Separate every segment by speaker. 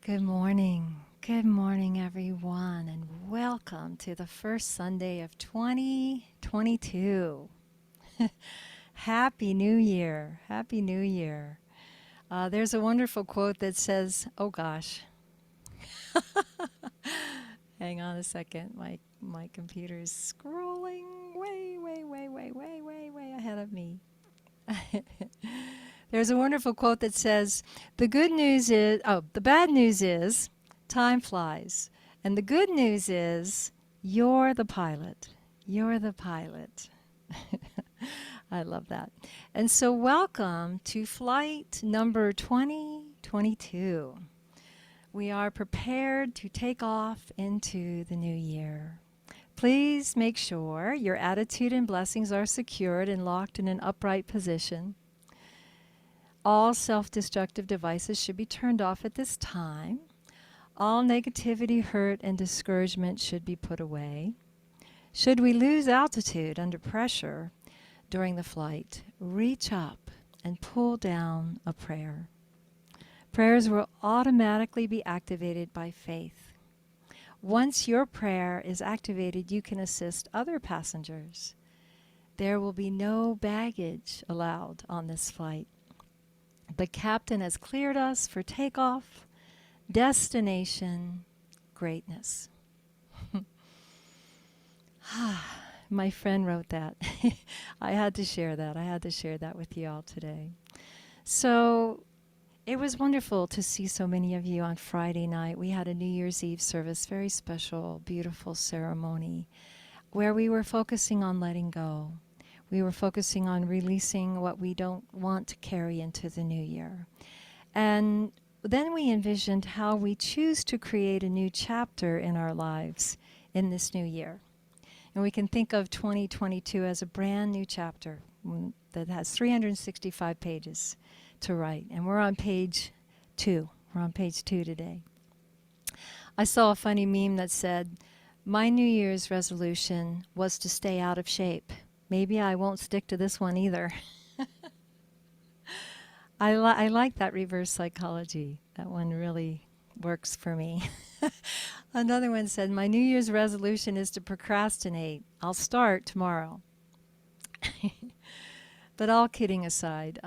Speaker 1: Good morning. Good morning, everyone, and welcome to the first Sunday of 2022. Happy New Year. Happy New Year. There's a wonderful quote that says, oh gosh, hang on a second. My computer's scrolling way ahead of me. There's a wonderful quote that says, the bad news is time flies. And the good news is you're the pilot. You're the pilot. I love that. And so welcome to flight number 2022. We are prepared to take off into the new year. Please make sure your attitude and blessings are secured and locked in an upright position. All self-destructive devices should be turned off at this time. All negativity, hurt, and discouragement should be put away. Should we lose altitude under pressure during the flight, reach up and pull down a prayer. Prayers will automatically be activated by faith. Once your prayer is activated, you can assist other passengers. There will be no baggage allowed on this flight. The captain has cleared us for takeoff. Destination, greatness. My friend wrote that. I had to share that. I had to share that with you all today. So it was wonderful to see so many of you on Friday night. We had a New Year's Eve service, very special, beautiful ceremony, where we were focusing on letting go. We were focusing on releasing what we don't want to carry into the new year. And then we envisioned how we choose to create a new chapter in our lives in this new year. And we can think of 2022 as a brand new chapter that has 365 pages to write. And we're on page 2. We're on page 2 today. I saw a funny meme that said, my New Year's resolution was to stay out of shape. Maybe I won't stick to this one either. I like that reverse psychology. That one really works for me. Another one said, my New Year's resolution is to procrastinate. I'll start tomorrow. But all kidding aside,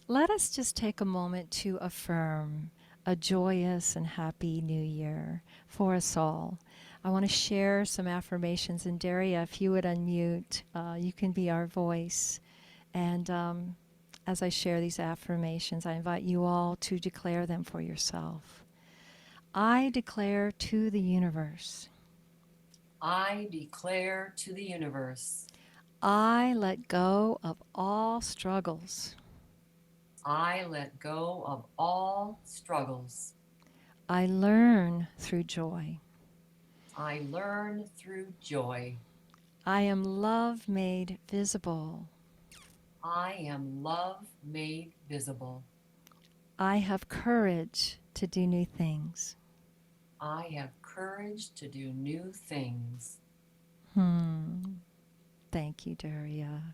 Speaker 1: let us just take a moment to affirm a joyous and happy new year for us all. I want to share some affirmations. And Daria, if you would unmute, you can be our voice. And as I share these affirmations, I invite you all to declare them for yourself. I declare to the universe.
Speaker 2: I declare to the universe.
Speaker 1: I let go of all struggles.
Speaker 2: I let go of all struggles.
Speaker 1: I learn through joy.
Speaker 2: I learn through joy.
Speaker 1: I am love made visible.
Speaker 2: I am love made visible.
Speaker 1: I have courage to do new things.
Speaker 2: I have courage to do new things.
Speaker 1: Thank you, Daria.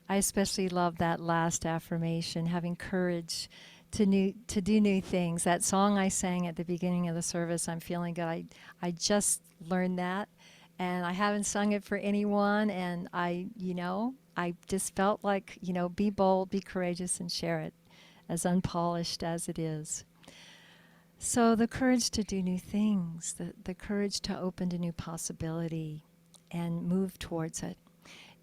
Speaker 1: I especially love that last affirmation, having courage to do new things. That song I sang at the beginning of the service, I'm feeling good. I just learned that, and I haven't sung it for anyone, and I just felt like, be bold, be courageous, and share it, as unpolished as it is. So the courage to do new things, the courage to open to new possibility and move towards it.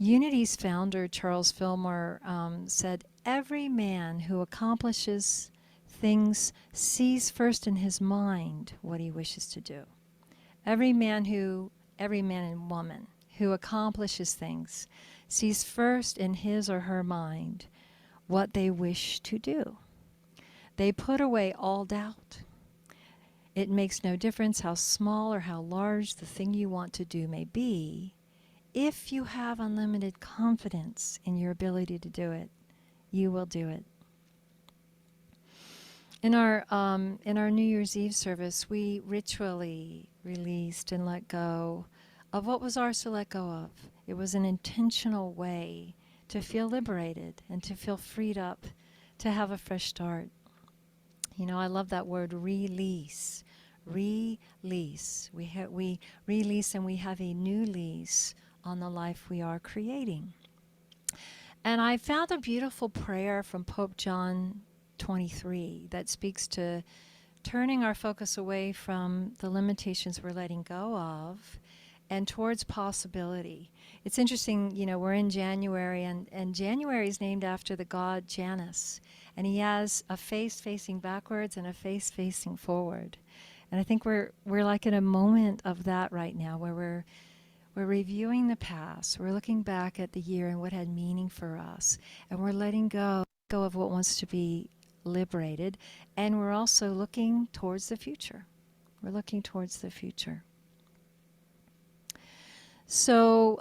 Speaker 1: Unity's founder, Charles Fillmore, said, every man who accomplishes things sees first in his mind what he wishes to do. Every man and woman who accomplishes things sees first in his or her mind what they wish to do. They put away all doubt. It makes no difference how small or how large the thing you want to do may be. If you have unlimited confidence in your ability to do it, you will do it. In our New Year's Eve service, we ritually released and let go of what was ours to let go of. It was an intentional way to feel liberated and to feel freed up, to have a fresh start. You know, I love that word, release. Release. We release and we have a new lease on the life we are creating. And I found a beautiful prayer from Pope John 23 that speaks to turning our focus away from the limitations we're letting go of and towards possibility. It's interesting, you know, we're in January, and January is named after the god Janus. And he has a face facing backwards and a face facing forward. And I think we're like in a moment of that right now, where we're reviewing the past. We're looking back at the year and what had meaning for us. And we're letting go of what wants to be liberated. And we're also looking towards the future. We're looking towards the future. So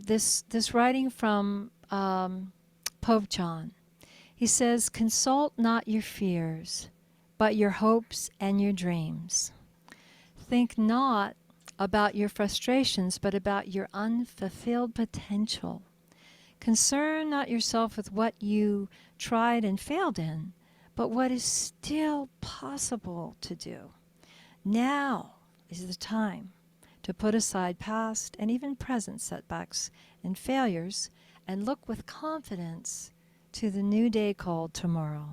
Speaker 1: this writing from Pope John, he says, consult not your fears, but your hopes and your dreams. Think not about your frustrations, but about your unfulfilled potential. Concern not yourself with what you tried and failed in, but what is still possible to do. Now is the time to put aside past and even present setbacks and failures and look with confidence to the new day called tomorrow,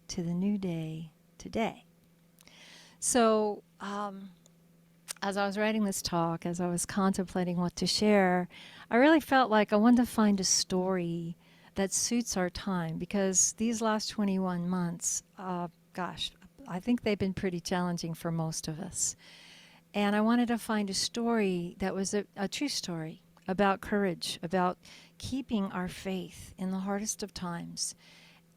Speaker 1: to the new day today. So, as I was writing this talk, as I was contemplating what to share, I really felt like I wanted to find a story that suits our time, because these last 21 months, I think they've been pretty challenging for most of us. And I wanted to find a story that was a true story about courage, about keeping our faith in the hardest of times,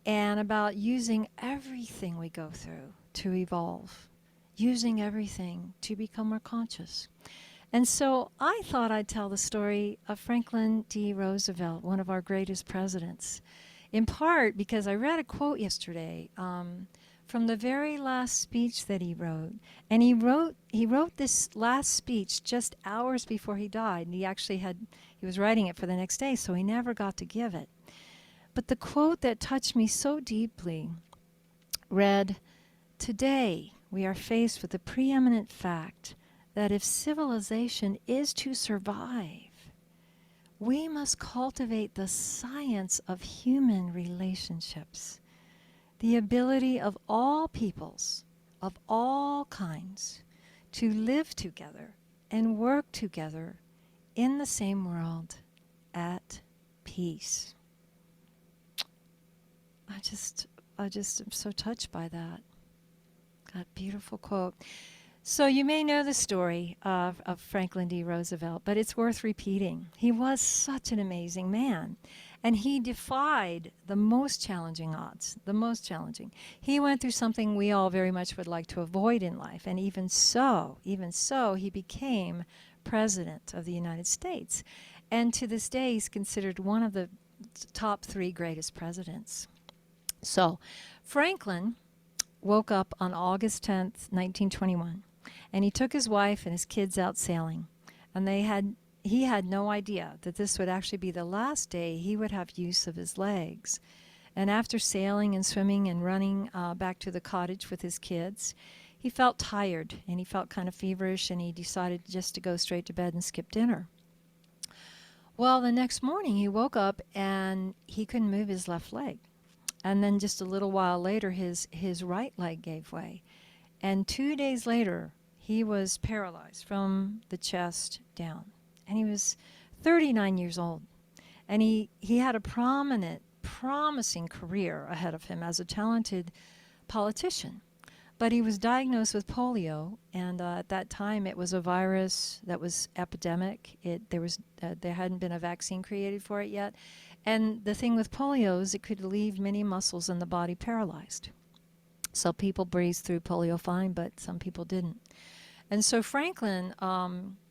Speaker 1: and about using everything we go through to evolve, using everything to become more conscious. And so I thought I'd tell the story of Franklin D. Roosevelt, one of our greatest presidents, in part because I read a quote yesterday from the very last speech that he wrote. And he wrote this last speech just hours before he died. And he was writing it for the next day, so he never got to give it. But the quote that touched me so deeply read, "Today we are faced with the preeminent fact that if civilization is to survive, we must cultivate the science of human relationships, the ability of all peoples, of all kinds, to live together and work together in the same world at peace." I just am so touched by that. That beautiful quote. So you may know the story of Franklin D. Roosevelt, but it's worth repeating. He was such an amazing man, and he defied the most challenging odds, the most challenging. He went through something we all very much would like to avoid in life, and even so, he became President of the United States. And to this day, he's considered one of the top 3 greatest presidents. So Franklin woke up on August 10th, 1921, and he took his wife and his kids out sailing. And he had no idea that this would actually be the last day he would have use of his legs. And after sailing and swimming and running back to the cottage with his kids, he felt tired and he felt kind of feverish, and he decided just to go straight to bed and skip dinner. Well, the next morning he woke up and he couldn't move his left leg. And then just a little while later, his right leg gave way. And 2 days later, he was paralyzed from the chest down. And he was 39 years old. And he had a promising career ahead of him as a talented politician. But he was diagnosed with polio, and at that time it was a virus that was epidemic. There hadn't been a vaccine created for it yet. And the thing with polio is it could leave many muscles in the body paralyzed. So people breezed through polio fine, but some people didn't. And so Franklin,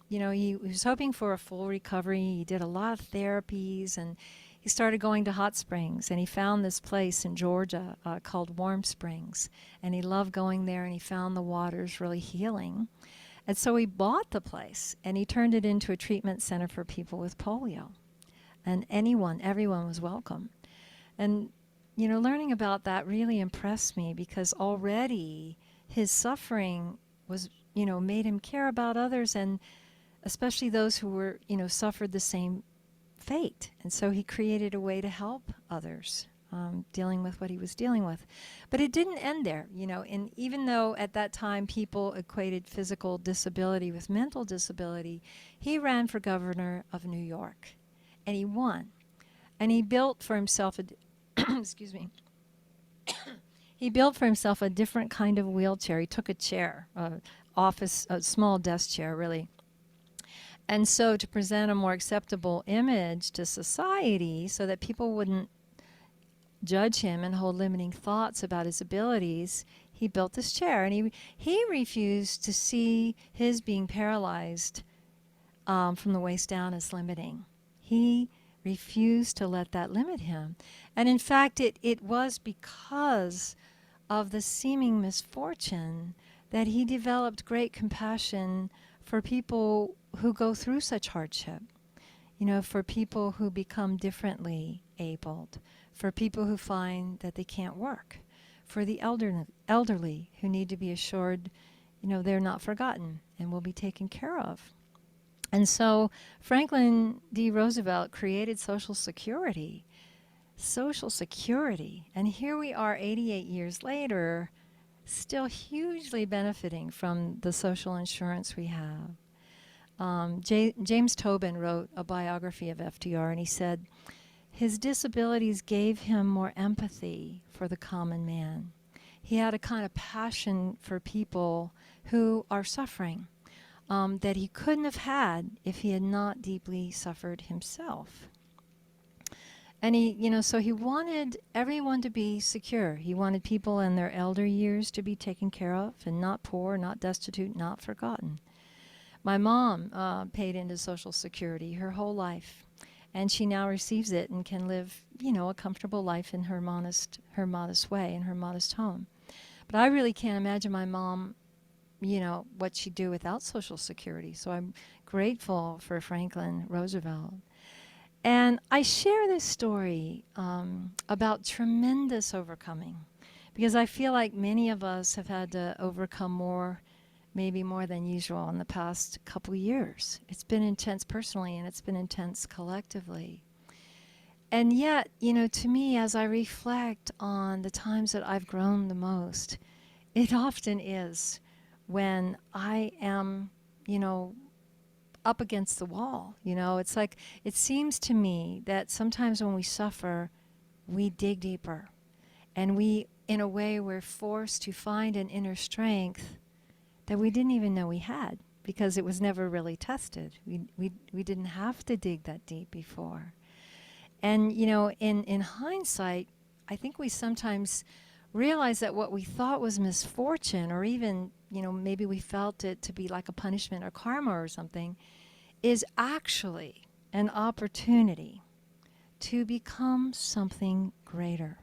Speaker 1: he was hoping for a full recovery. He did a lot of therapies, and he started going to hot springs. And he found this place in Georgia called Warm Springs. And he loved going there, and he found the waters really healing. And so he bought the place, and he turned it into a treatment center for people with polio. And everyone was welcome. And learning about that really impressed me because already his suffering was, made him care about others and especially those who were, suffered the same fate. And so he created a way to help others dealing with what he was dealing with. But it didn't end there, and even though at that time people equated physical disability with mental disability, he ran for governor of New York and he won. And he built for himself a excuse me. He built for himself a different kind of wheelchair. He took a chair, a small desk chair, really. And so to present a more acceptable image to society so that people wouldn't judge him and hold limiting thoughts about his abilities, he built this chair. And he refused to see his being paralyzed from the waist down as limiting. He refused to let that limit him. And in fact, it was because of the seeming misfortune that he developed great compassion for people who go through such hardship, for people who become differently abled, for people who find that they can't work, for the elderly who need to be assured, they're not forgotten and will be taken care of. And so Franklin D. Roosevelt created Social Security. Social Security. And here we are 88 years later, still hugely benefiting from the social insurance we have. James Tobin wrote a biography of FDR, and he said, his disabilities gave him more empathy for the common man. He had a kind of passion for people who are suffering that he couldn't have had if he had not deeply suffered himself. And so he wanted everyone to be secure. He wanted people in their elder years to be taken care of and not poor, not destitute, not forgotten. My mom paid into Social Security her whole life, and she now receives it and can live, a comfortable life in her modest way, in her modest home. But I really can't imagine my mom, what she'd do without Social Security. So I'm grateful for Franklin Roosevelt. And I share this story about tremendous overcoming because I feel like many of us have had to overcome more, maybe more than usual in the past couple years. It's been intense personally and it's been intense collectively. And yet, to me, as I reflect on the times that I've grown the most, it often is when I am, up against the wall. It's like, it seems to me that sometimes when we suffer, we dig deeper. And we, in a way, we're forced to find an inner strength that we didn't even know we had because it was never really tested. We didn't have to dig that deep before. And, in hindsight, I think we sometimes realize that what we thought was misfortune, or even, maybe we felt it to be like a punishment or karma or something, is actually an opportunity to become something greater.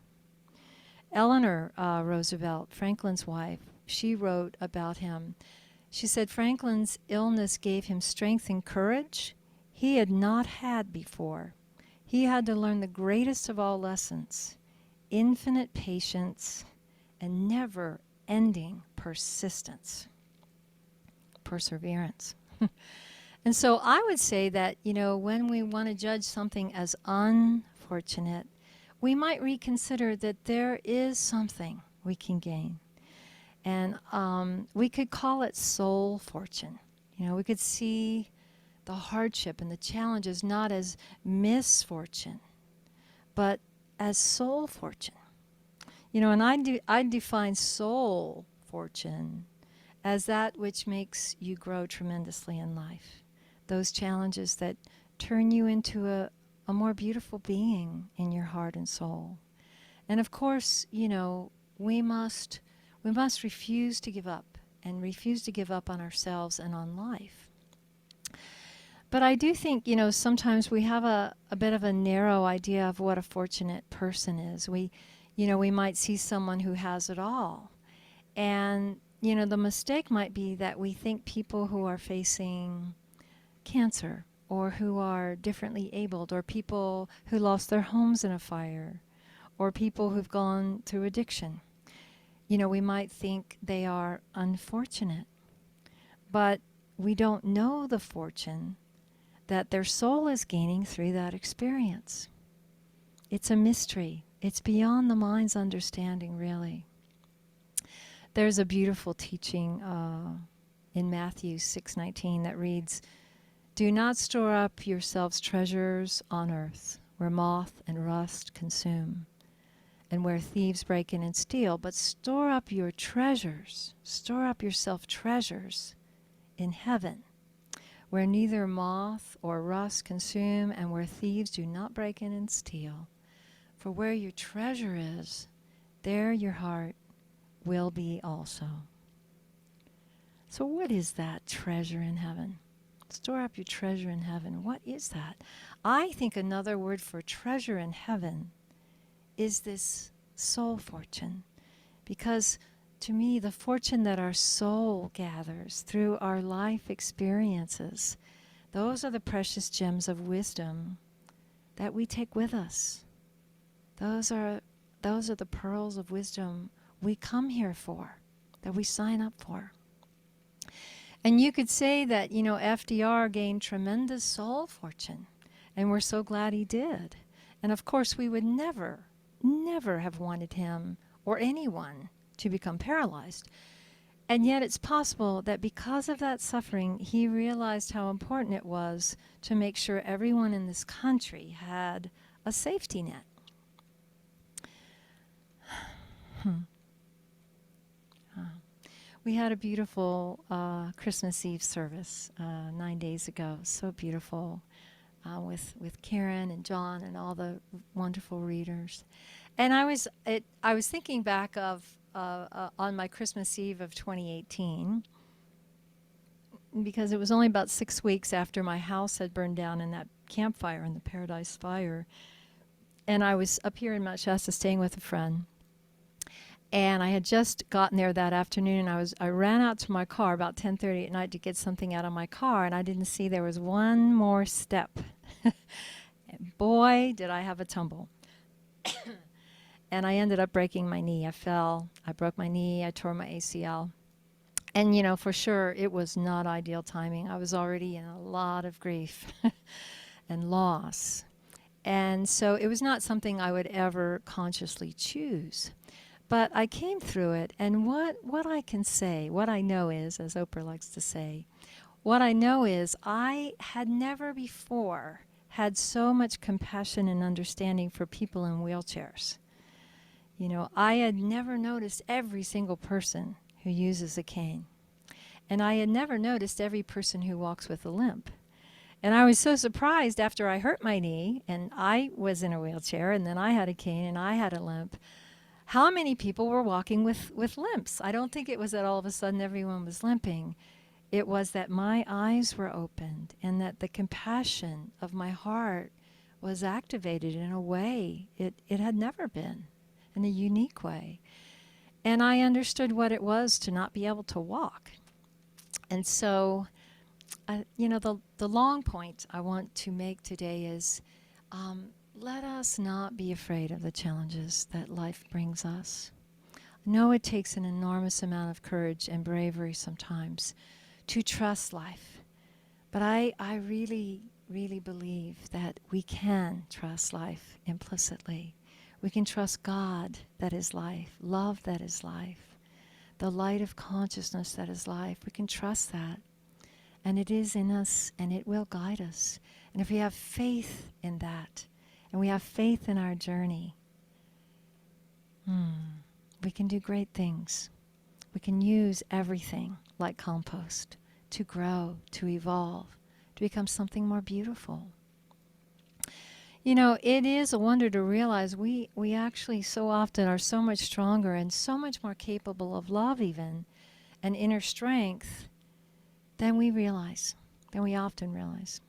Speaker 1: Eleanor Roosevelt, Franklin's wife, she wrote about him. She said Franklin's illness gave him strength and courage he had not had before. He had to learn the greatest of all lessons, infinite patience and never-ending persistence, perseverance. And so I would say that, when we want to judge something as unfortunate, we might reconsider that there is something we can gain. And we could call it soul fortune. We could see the hardship and the challenges not as misfortune, but as soul fortune. And I define soul fortune as that which makes you grow tremendously in life. Those challenges that turn you into a more beautiful being in your heart and soul. And of course, we must refuse to give up and refuse to give up on ourselves and on life. But I do think, sometimes we have a bit of a narrow idea of what a fortunate person is. We might see someone who has it all. And, the mistake might be that we think people who are facing cancer or who are differently abled or people who lost their homes in a fire or people who've gone through addiction. We might think they are unfortunate, but we don't know the fortune that their soul is gaining through that experience. It's a mystery. It's beyond the mind's understanding, really. There's a beautiful teaching in Matthew 6:19 that reads, "Do not store up yourselves treasures on earth, where moth and rust consume, and where thieves break in and steal, but store up yourself treasures in heaven, where neither moth or rust consume, and where thieves do not break in and steal. For where your treasure is, there your heart will be also." So what is that treasure in heaven? Store up your treasure in heaven. What is that? I think another word for treasure in heaven is this soul fortune. Because to me, the fortune that our soul gathers through our life experiences, those are the precious gems of wisdom that we take with us. Those are the pearls of wisdom we come here for, that we sign up for. And you could say that, FDR gained tremendous soul fortune, and we're so glad he did. And of course, we would never have wanted him or anyone to become paralyzed. And yet it's possible that because of that suffering, he realized how important it was to make sure everyone in this country had a safety net. We had a beautiful Christmas Eve service 9 days ago. So beautiful, with Karen and John and all the wonderful readers. And I was thinking back of on my Christmas Eve of 2018, because it was only about 6 weeks after my house had burned down in that campfire, in the Paradise Fire, and I was up here in Mount Shasta staying with a friend. And I had just gotten there that afternoon, and I ran out to my car about 10:30 at night to get something out of my car, and I didn't see there was one more step. And boy, did I have a tumble. And I ended up breaking my knee. I fell. I broke my knee. I tore my ACL. And, for sure, it was not ideal timing. I was already in a lot of grief and loss. And so it was not something I would ever consciously choose. But I came through it, and what I can say, what I know is, as Oprah likes to say, what I know is I had never before had so much compassion and understanding for people in wheelchairs. I had never noticed every single person who uses a cane. And I had never noticed every person who walks with a limp. And I was so surprised after I hurt my knee, and I was in a wheelchair, and then I had a cane, and I had a limp, how many people were walking with limps. I don't think it was that all of a sudden everyone was limping. It was that my eyes were opened, and that the compassion of my heart was activated in a way it had never been, in a unique way. And I understood what it was to not be able to walk. And so, the long point I want to make today is, let us not be afraid of the challenges that life brings us. I know it takes an enormous amount of courage and bravery sometimes to trust life. But I really, really believe that we can trust life implicitly. We can trust God that is life, love that is life, the light of consciousness that is life. We can trust that. And it is in us, and it will guide us. And if we have faith in that, and we have faith in our journey, we can do great things. We can use everything like compost to grow, to evolve, to become something more beautiful. It is a wonder to realize we actually so often are so much stronger and so much more capable of love even, and inner strength, than we realize, than we often realize.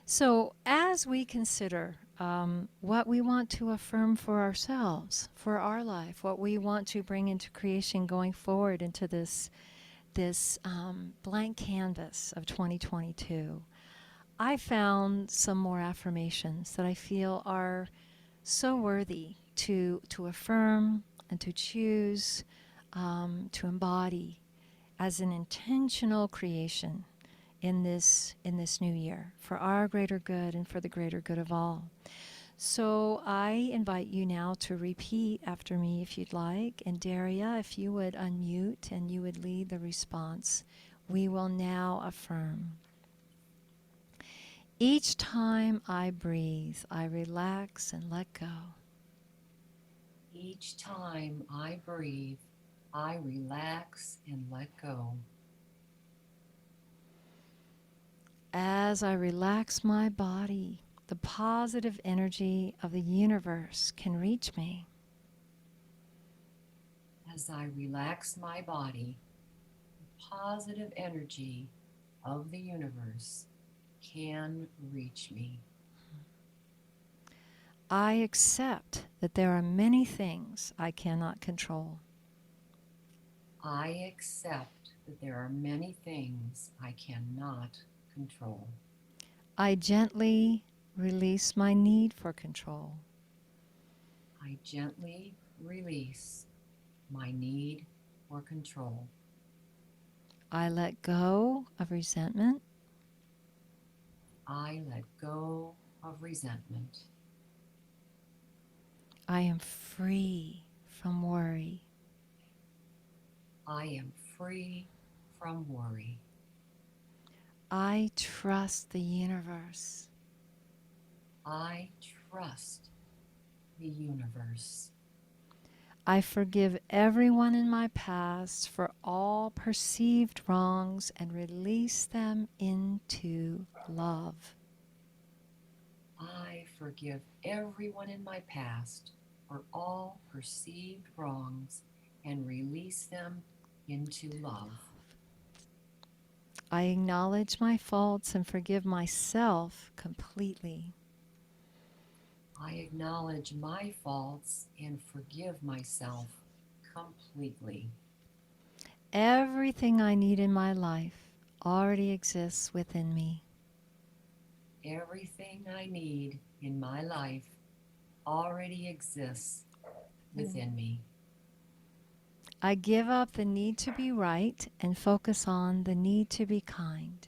Speaker 1: So as we consider what we want to affirm for ourselves, for our life, what we want to bring into creation going forward into this blank canvas of 2022, I found some more affirmations that I feel are so worthy to affirm and to choose, to embody as an intentional creation in this new year for our greater good and for the greater good of all. So I invite you now to repeat after me if you'd like. And Daria, if you would unmute and you would lead the response, we will now affirm. Each time I breathe, I relax and let go.
Speaker 2: Each time I breathe, I relax and let go.
Speaker 1: As I relax my body, the positive energy of the universe can reach me.
Speaker 2: As I relax my body, the positive energy of the universe can reach me.
Speaker 1: I accept that there are many things I cannot control.
Speaker 2: I accept that there are many things I cannot control.
Speaker 1: I gently release my need for control.
Speaker 2: I gently release my need for control.
Speaker 1: I let go of resentment.
Speaker 2: I let go of resentment.
Speaker 1: I am free from worry.
Speaker 2: I am free from worry.
Speaker 1: I trust the universe.
Speaker 2: I trust the universe.
Speaker 1: I forgive everyone in my past for all perceived wrongs and release them into love.
Speaker 2: I forgive everyone in my past for all perceived wrongs and release them into love.
Speaker 1: I acknowledge my faults and forgive myself completely.
Speaker 2: I acknowledge my faults and forgive myself completely.
Speaker 1: Everything I need in my life already exists within me.
Speaker 2: Everything I need in my life already exists within me.
Speaker 1: I give up the need to be right and focus on the need to be kind.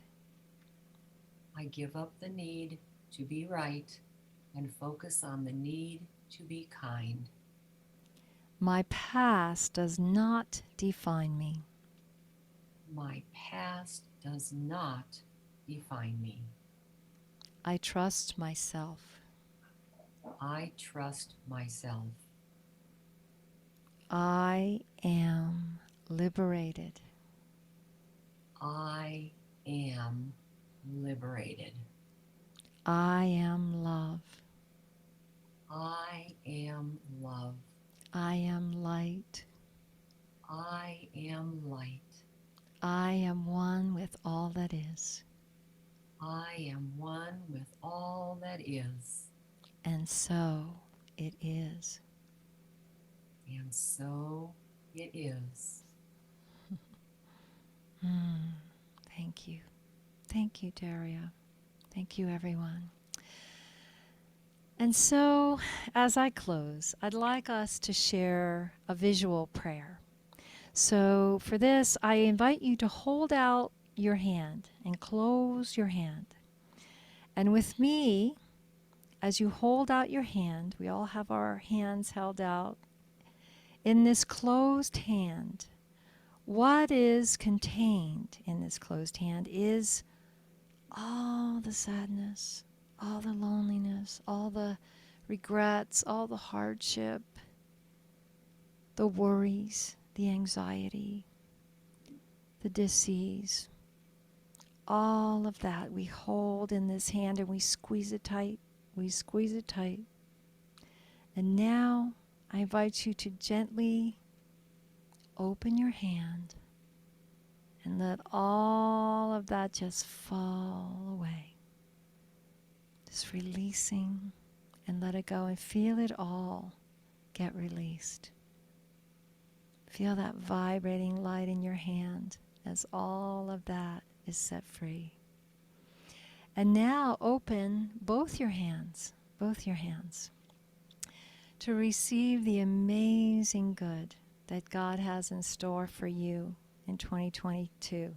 Speaker 2: I give up the need to be right and focus on the need to be kind.
Speaker 1: My past does not define me.
Speaker 2: My past does not define me.
Speaker 1: I trust myself.
Speaker 2: I trust myself.
Speaker 1: I am liberated.
Speaker 2: I am liberated.
Speaker 1: I am love.
Speaker 2: I am love.
Speaker 1: I am light.
Speaker 2: I am light.
Speaker 1: I am one with all that is.
Speaker 2: I am one with all that is.
Speaker 1: And so it is.
Speaker 2: And so it is.
Speaker 1: Thank you. Thank you, Daria. Thank you, everyone. And so, as I close, I'd like us to share a visual prayer. So, for this, I invite you to hold out your hand and close your hand. And with me, as you hold out your hand, we all have our hands held out. In this closed hand, what is contained in this closed hand is all the sadness, all the loneliness, all the regrets, all the hardship, the worries, the anxiety, the disease, all of that we hold in this hand and we squeeze it tight. We squeeze it tight. And now I invite you to gently open your hand and let all of that just fall away. Just releasing and let it go and feel it all get released. Feel that vibrating light in your hand as all of that is set free. And now open both your hands, both your hands. to receive the amazing good that God has in store for you in 2022.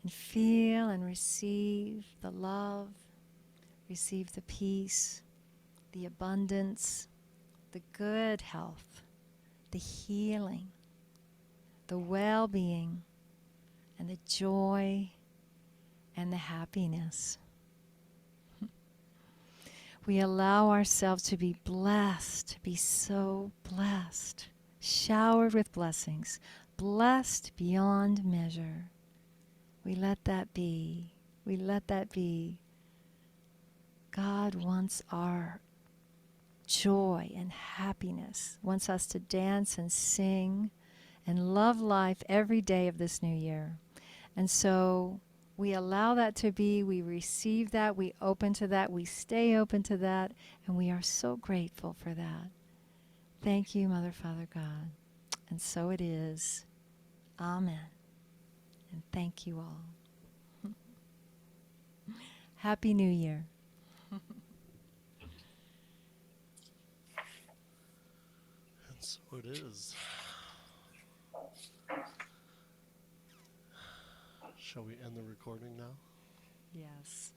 Speaker 1: And feel and receive the love, receive the peace, the abundance, the good health, the healing, the well-being, and the joy and the happiness. We allow ourselves to be blessed, to be so blessed, showered with blessings, blessed beyond measure. We let that be. We let that be. God wants our joy and happiness, wants us to dance and sing and love life every day of this new year. And so we allow that to be, we receive that, we open to that, we stay open to that, and we are so grateful for that. Thank you, Mother, Father, God. And so it is. Amen. And thank you all. Happy New Year.
Speaker 3: And so it is. Shall we end the recording now?
Speaker 1: Yes.